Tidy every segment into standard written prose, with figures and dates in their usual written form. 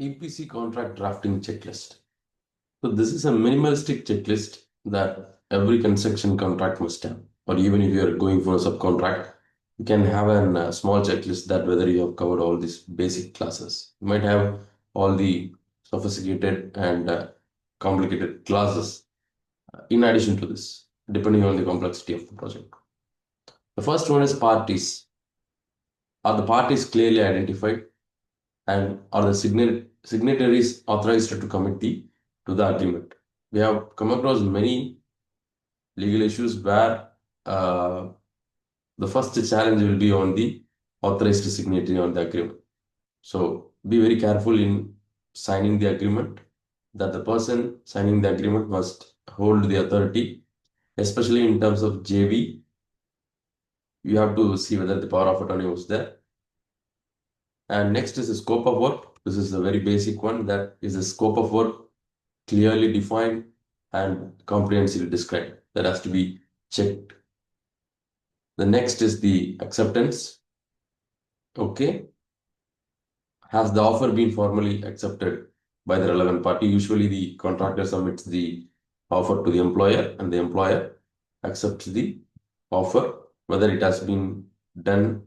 EPC contract drafting checklist. So this is a minimalistic checklist that every construction contract must have, or even if you are going for a subcontract, you can have a small checklist that whether you have covered all these basic classes. You might have all the sophisticated and complicated classes in addition to this, depending on the complexity of the project. The first one is parties. Are the parties clearly identified, and are the signatories authorized to commit to the agreement? We have come across many legal issues where the first challenge will be on the authorized signatory on the agreement. So be very careful in signing the agreement that the person signing the agreement must hold the authority, especially in terms of JV. You have to see whether the power of attorney was there. And next is the scope of work. This is a very basic one, that is the scope of work clearly defined and comprehensively described. That has to be checked. The next is the acceptance. Okay. Has the offer been formally accepted by the relevant party? Usually the contractor submits the offer to the employer and the employer accepts the offer, whether it has been done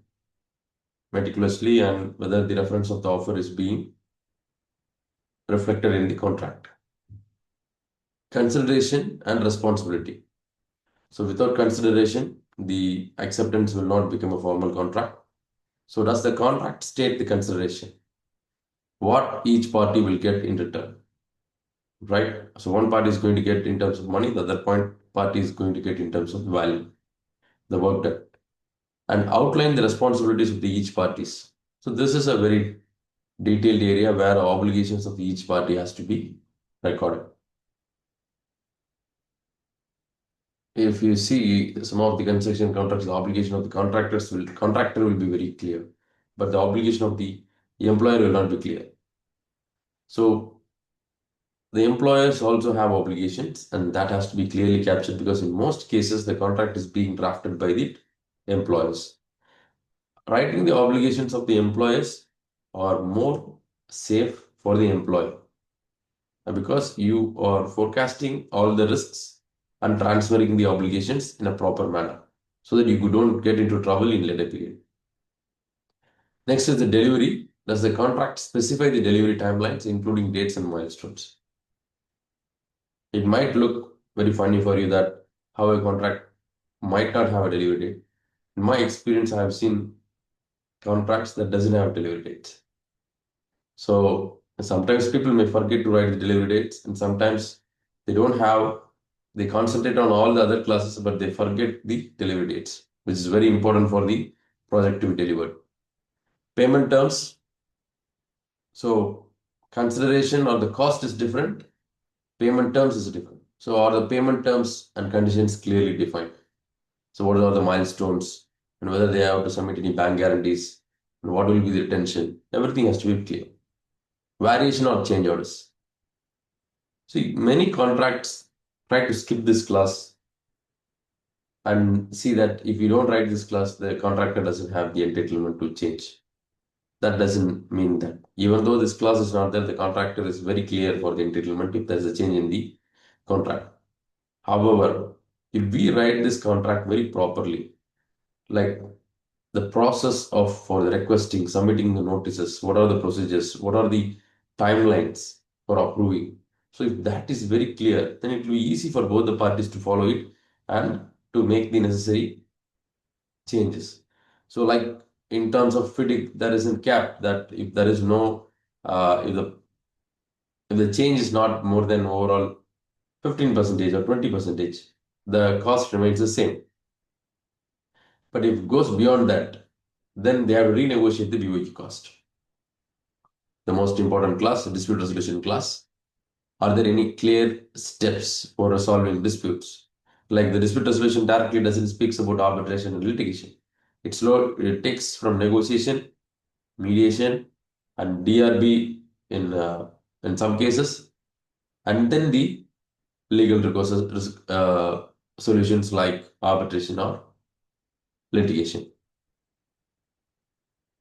meticulously and whether the reference of the offer is being reflected in the contract. Consideration and responsibility. So without consideration, the acceptance will not become a formal contract. So does the contract state the consideration? What each party will get in return, right? So one party is going to get in terms of money, the other party is going to get in terms of value, the work done, and outline the responsibilities of the each parties. So this is a very detailed area where obligations of each party has to be recorded. If you see some of the construction contracts, the obligation of the contractor will be very clear, but the obligation of the employer will not be clear. So the employers also have obligations, and that has to be clearly captured because in most cases the contract is being drafted by the employers. Writing the obligations of the employers are more safe for the employer because you are forecasting all the risks and transferring the obligations in a proper manner so that you don't get into trouble in later period. Next is the delivery. Does the contract specify the delivery timelines, including dates and milestones? It might look very funny for you that how a contract might not have a delivery date. In my experience, I have seen contracts that doesn't have delivery dates. So sometimes people may forget to write the delivery dates, and sometimes they concentrate on all the other classes, but they forget the delivery dates, which is very important for the project to be delivered. Payment terms. So consideration or the cost is different. Payment terms is different. So are the payment terms and conditions clearly defined? So what are the milestones and whether they have to submit any bank guarantees and what will be the retention? Everything has to be clear. Variation or change orders. See, many contracts try to skip this class and see that if you don't write this class, the contractor doesn't have the entitlement to change. That doesn't mean that. Even though this clause is not there, the contractor is very clear for the entitlement if there's a change in the contract. However, if we write this contract very properly, like the process for the requesting, submitting the notices, what are the procedures, what are the timelines for approving. So if that is very clear, then it will be easy for both the parties to follow it and to make the necessary changes. So like in terms of FIDIC, there is a cap that if there is no, if the change is not more than overall 15% or 20%, the cost remains the same. But if it goes beyond that, then they have to renegotiate the 𝗣𝗿 cost. The most important class, the dispute resolution class. Are there any clear steps for resolving disputes? Like the dispute resolution directly doesn't speak about arbitration and litigation. It takes from negotiation, mediation, and DRB in some cases, and then the legal recourse solutions like arbitration or litigation.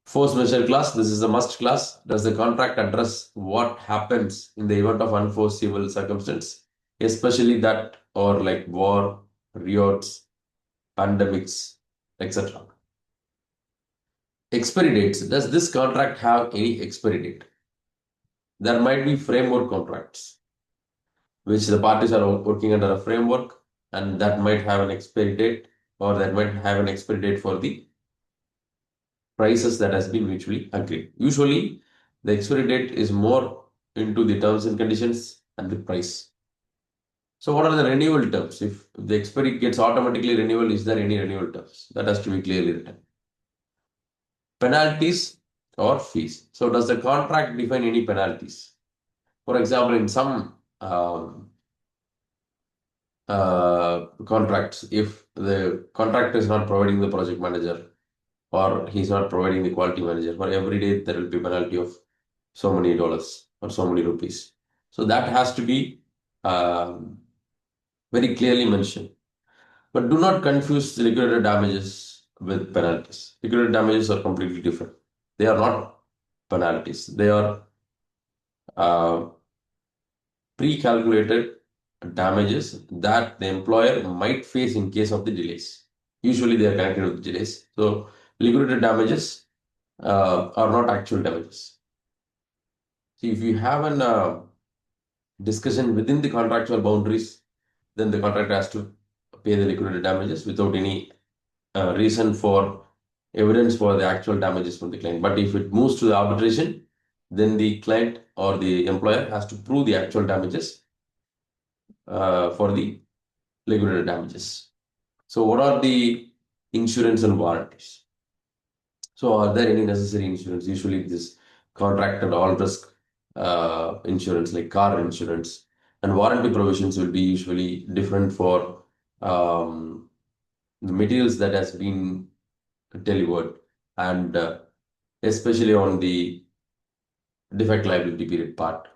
Force majeure clause, this is a must clause. Does the contract address what happens in the event of unforeseeable circumstance, especially that or like war, riots, pandemics, etc. Expiry dates. Does this contract have any expiry date? There might be framework contracts, which the parties are working under a framework, and that might have an expiry date, or that might have an expiry date for the prices that has been mutually agreed. Usually, the expiry date is more into the terms and conditions and the price. So what are the renewal terms? If the expiry gets automatically renewal, is there any renewal terms? That has to be clearly written. Penalties or fees. So does the contract define any penalties? For example, in some contracts, if the contractor is not providing the project manager or he's not providing the quality manager, for every day there will be a penalty of so many dollars or so many rupees. So that has to be very clearly mentioned. But do not confuse the liquidated damages with penalties. Liquidated damages are completely different. They are not penalties. They are pre-calculated damages that the employer might face in case of the delays. Usually they are connected with delays. So liquidated damages are not actual damages. See, if you have an discussion within the contractual boundaries, then the contractor has to pay the liquidated damages without any reason for evidence for the actual damages from the client. But if it moves to the arbitration, then the client or the employer has to prove the actual damages for the liquidated damages. So what are the insurance and warranties? So are there any necessary insurance? Usually this contracted all risk insurance like car insurance, and warranty provisions will be usually different for the materials that has been delivered, and especially on the defect liability period part.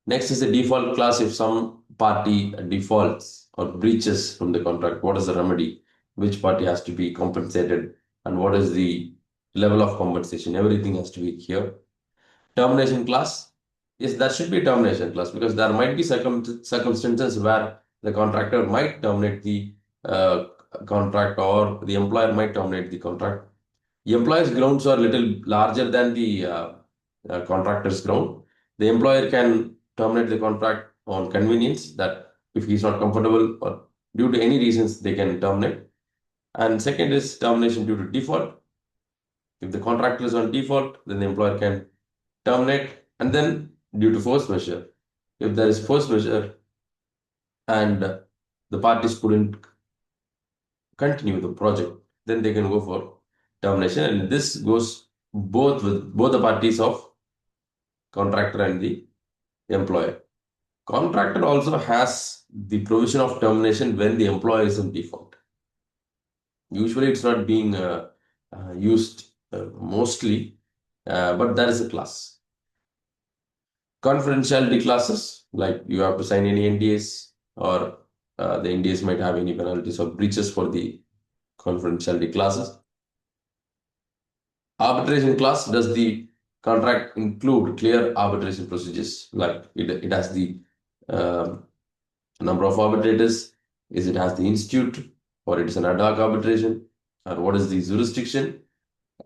Next is the default clause. If some party defaults or breaches from the contract, what is the remedy? Which party has to be compensated, and what is the level of compensation? Everything has to be here. Termination clause. Yes, that should be termination clause, because there might be circumstances where the contractor might terminate the contract, or the employer might terminate the contract. The employer's grounds are little larger than the contractor's ground. The employer can terminate the contract on convenience, that if he's not comfortable or due to any reasons they can terminate. And second is termination due to default. If the contractor is on default, then the employer can terminate. And then due to force majeure, if there is force majeure and the parties couldn't continue the project, then they can go for termination. And this goes both with both the parties of contractor and the employer. Contractor also has the provision of termination when the employer is in default. Usually it's not being used mostly, but there is a clause. Confidentiality clauses, like you have to sign any NDAs, or the NDAs might have any penalties or breaches for the confidentiality clauses. Arbitration clause, does the contract include clear arbitration procedures? Like it has the number of arbitrators, is it has the institute, or it is an ad hoc arbitration, or what is the jurisdiction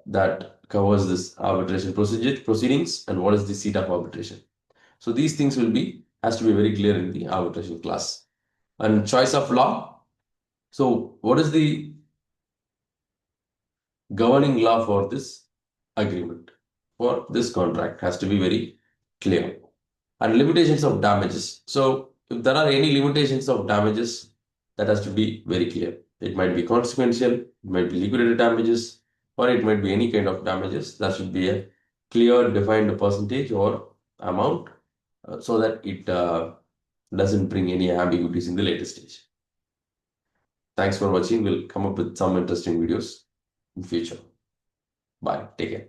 that covers this arbitration proceedings, and what is the seat of arbitration. So these things has to be very clear in the arbitration clause. And choice of law. So what is the governing law for this agreement, for this contract? Has to be very clear. And limitations of damages. So if there are any limitations of damages, that has to be very clear. It might be consequential, it might be liquidated damages, or it might be any kind of damages. That should be a clear defined percentage or amount, so that it doesn't bring any ambiguities in the later stage. Thanks for watching. We'll come up with some interesting videos in future. Bye. Take care.